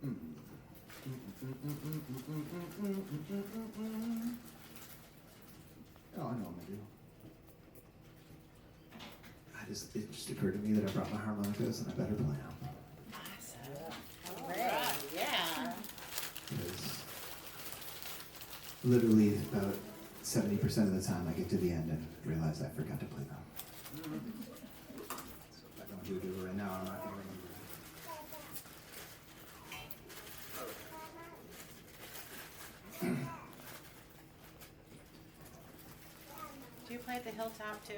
Oh, I know what I'm gonna do. It just occurred to me that I brought my harmonicas and I better play them. Awesome. All right. Yeah. Because literally about 70% of the time I get to the end and realize I forgot to play them. So if I don't do it right now, I'm not gonna remember. Do you play at the Hilltop too?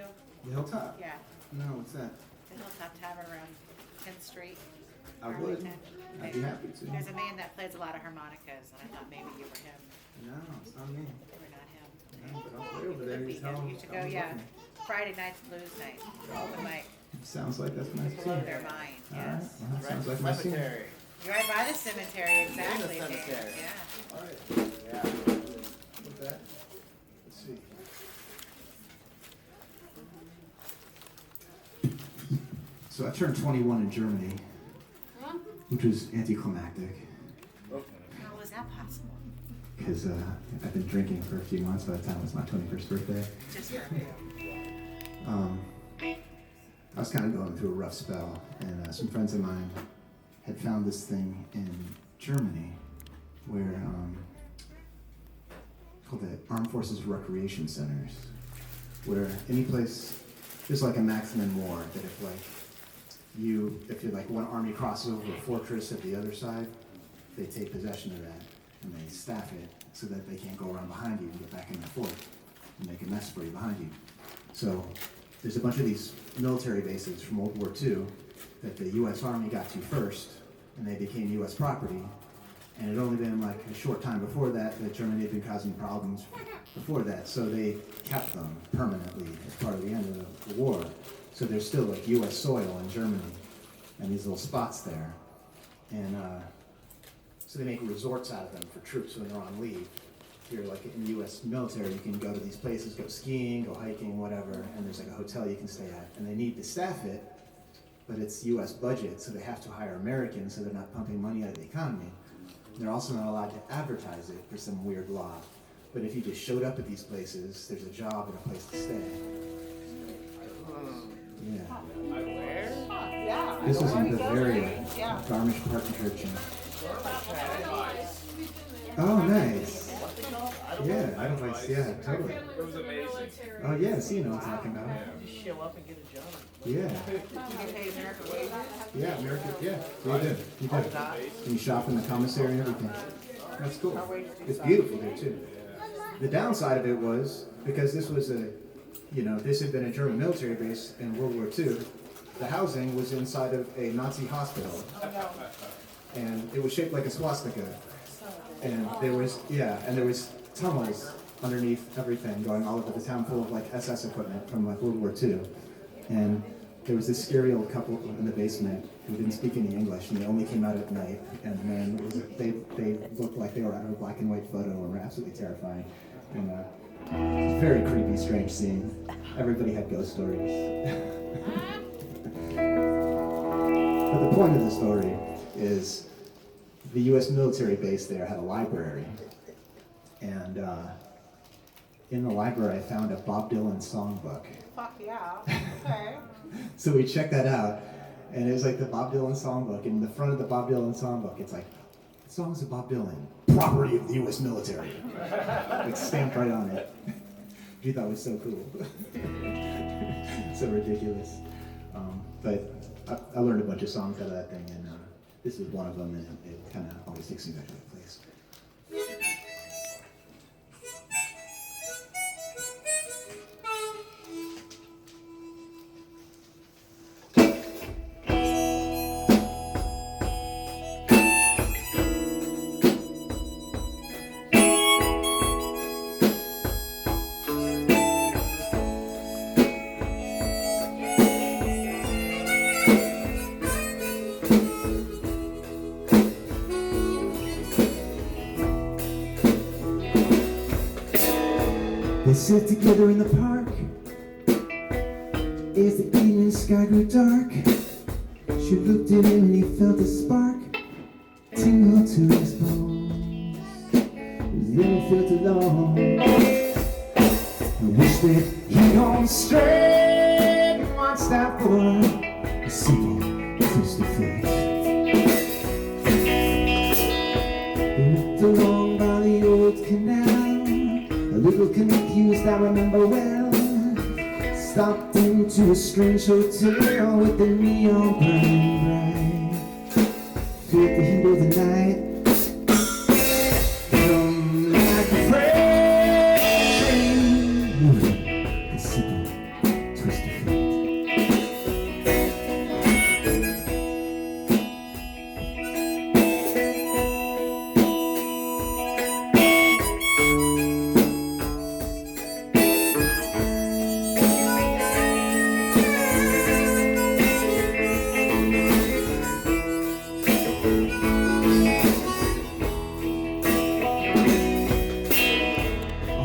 The Hilltop? Yeah. No, what's that? The Hilltop Tavern around 10th Street. I would. Arlington. I'd be happy to. There's a man that plays a lot of harmonicas, and I thought maybe you were him. No, it's not me. You were not him. No, but I'll play over there. Could be Just him. tell You them- should tell go, them yeah. about me. Friday night's blues night. Open mic. Sounds like that's my Blow scene. their mind, All right. yes. Well, that sounds like my scene. Cemetery. You're right by the cemetery, exactly. Dan. cemetery. Yeah. All right. Yeah. With that, let's see. So I turned 21 in Germany, which was anticlimactic How was that possible? because I've been drinking for a few months by the time it was my 21st birthday. Just for a few. I was kind of going through a rough spell, and some friends of mine had found this thing in Germany where called the Armed Forces Recreation Centers, where any place, there's like a maximum war that if you're like one army crosses over a fortress at the other side, they take possession of that and they staff it so that they can't go around behind you and get back in the fort and make a mess for you behind you. So there's a bunch of these military bases from World War II that the U.S. Army got to first, and they became U.S. property. And it had only been like a short time before that that Germany had been causing problems before that, so they kept them permanently as part of the end of the war. So there's still like U.S. soil in Germany, and these little spots there. And so they make resorts out of them for troops when they're on leave. If you're like in the U.S. military, you can go to these places, go skiing, go hiking, whatever, and there's like a hotel you can stay at. And they need to staff it, but it's U.S. budget, so they have to hire Americans, so they're not pumping money out of the economy. They're also not allowed to advertise it for some weird law. But if you just showed up at these places, there's a job and a place to stay. Yeah. Where? Yeah. This was in Bavaria, Yeah. Garmisch-Partenkirchen. Oh, nice. Yeah, Edelweiss, yeah, totally. It was amazing. Oh, yeah, so you know what I'm talking about. Just show up and get a job. Yeah, You pay American wages? yeah, American, yeah, you did, you did. And you shop in the commissary and everything. That's cool. It's beautiful there too. The downside of it was, because this was this had been a German military base in World War II, the housing was inside of a Nazi hospital. And it was shaped like a swastika. And there was tunnels underneath everything going all over the town, full of like SS equipment from like World War II. And there was this scary old couple in the basement who didn't speak any English, and they only came out at night. And man, they looked like they were out of a black and white photo and were absolutely terrifying. And it was a very creepy, strange scene. Everybody had ghost stories. But the point of the story is the U.S. military base there had a library, and in the library I found a Bob Dylan songbook. Fuck yeah. Okay. So we checked that out, and it was like the Bob Dylan songbook, and in the front of the Bob Dylan songbook it's like, songs of Bob Dylan, property of the U.S. military. It's stamped right on it. Which we thought was so cool. So ridiculous. But I learned a bunch of songs out of that thing, and this was one of them, and it kind of always takes me back to that place. They sat together in the park as the evening sky grew dark. She looked at him and he felt a spark tingle to his bones. Then he felt alone. I wish that he'd gone straight and watched out for a simple twist of fate. They walked along by the old canal, a little confused, I remember well. Stopped into a strange hotel with the neon burning bright. Felt the heat of the night come like a freight train. A simple twist of fate.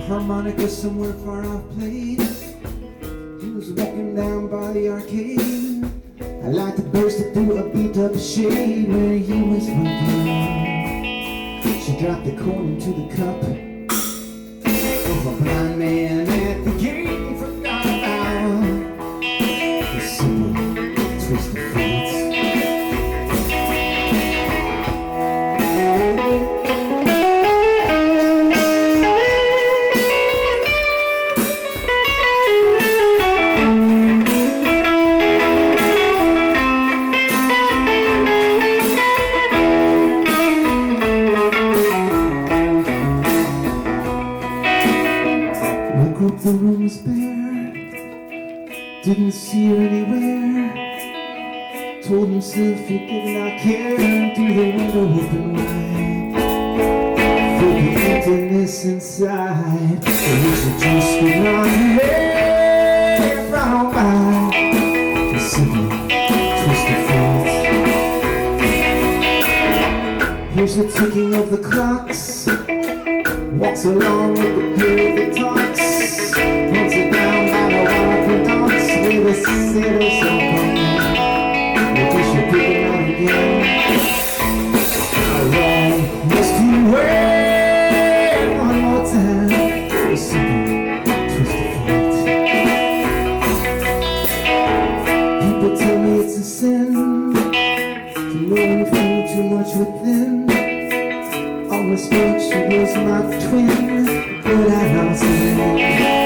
Harmonica somewhere far off played. He was walking down by the arcade. I like to burst it through a beat up shade where he was working. She dropped the coin into the cup of a blind man at the gate and forgot about the simple twist of fate. The room was bare, didn't see her anywhere. Told himself he did not care, through the window open wide. Felt the emptiness inside, the wish that just could not let round by. The simple twist of fate. Here's the ticking of the clocks. Walks along with the period that talks. Puts it down by the water docks with a sailor's song. Maybe she'll pick it out again. How long must you wait? One more time for a simple twist of fate. People tell me it's a sin to know and feel too much within. Almost thought she was my twin, but I don't see it.